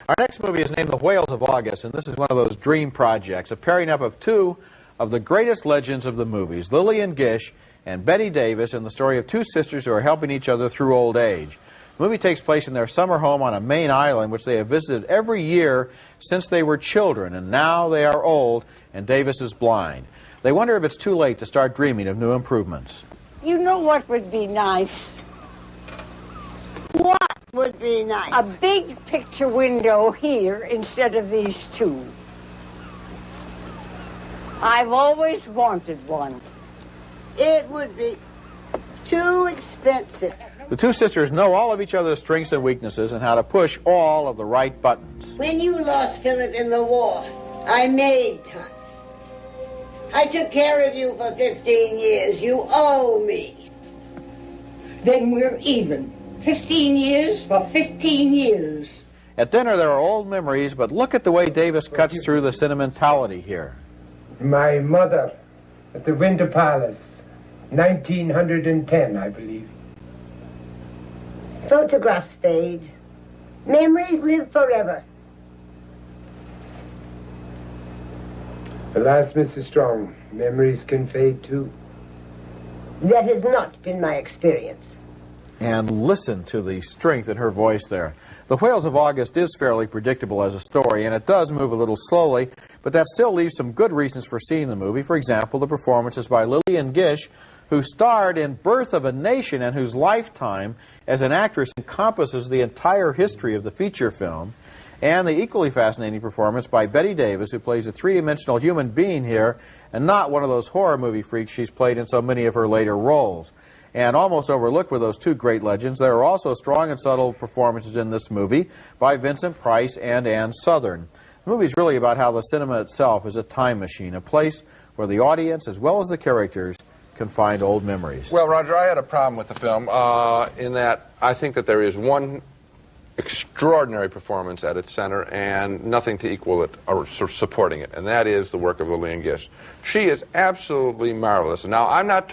Our next movie is named The Whales of August, and this is one of those dream projects, a pairing up of two of the greatest legends of the movies, Lillian Gish and Bette Davis, in the story of two sisters who are helping each other through old age. The movie takes place in their summer home on a Maine island, which they have visited every year since they were children, and now they are old, and Davis is blind. They wonder if it's too late to start dreaming of new improvements. You know what would be nice? What would be nice? A big picture window here instead of these two. I've always wanted one. It would be too expensive. The two sisters know all of each other's strengths and weaknesses and how to push all of the right buttons. When you lost Philip in the war, I made time. I took care of you for 15 years. You owe me. Then we're even. 15 years for 15 years. At dinner, there are old memories, but look at the way Davis cuts through the sentimentality here. My mother at the Winter Palace, 1910, I believe. Photographs fade. Memories live forever. Alas, Mrs. Strong, memories can fade too. That has not been my experience. And listen to the strength in her voice there. The Whales of August is fairly predictable as a story, and it does move a little slowly, but that still leaves some good reasons for seeing the movie. For example, the performances by Lillian Gish, who starred in Birth of a Nation and whose lifetime as an actress encompasses the entire history of the feature film, and the equally fascinating performance by Bette Davis, who plays a three-dimensional human being here and not one of those horror movie freaks she's played in so many of her later roles. And almost overlooked were those two great legends. There are also strong and subtle performances in this movie by Vincent Price and Ann Sothern. The movie is really about how the cinema itself is a time machine, a place where the audience, as well as the characters, can find old memories. Well, Roger, I had a problem with the film in that I think that there is one extraordinary performance at its center and nothing to equal it or supporting it, and that is the work of Lillian Gish. She is absolutely marvelous. Now, I'm not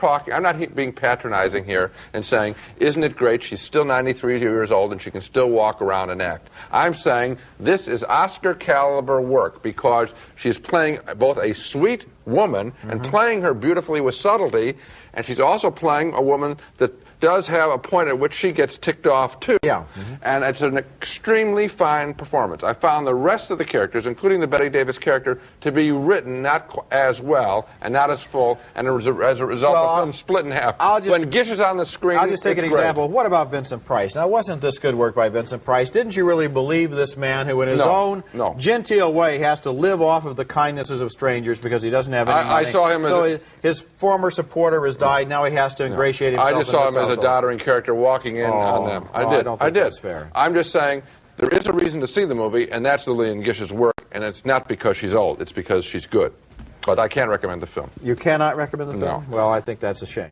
being patronizing here and saying, isn't it great, she's still 93 years old and she can still walk around and act. I'm saying this is Oscar caliber work because she's playing both a sweet woman and playing her beautifully with subtlety, and she's also playing a woman that does have a point at which she gets ticked off too. Yeah. And it's an extremely fine performance. I found the rest of the characters, including the Bette Davis character, to be written not as well and not as full, and as a result, the film split in half. When Gish is on the screen, I'll just take an great. example. What about Vincent Price? Now, wasn't this good work by Vincent Price? Didn't you really believe this man who, in his own genteel way, has to live off of the kindnesses of strangers because he doesn't have any money? I saw him as his former supporter has died. Now he has to ingratiate himself. I just saw him as a doddering character walking in on them. I don't think that's fair. I'm just saying there is a reason to see the movie, and that's Lillian Gish's work, and it's not because she's old. It's because she's good. But I can't recommend the film. You cannot recommend the film? No. Well, I think that's a shame.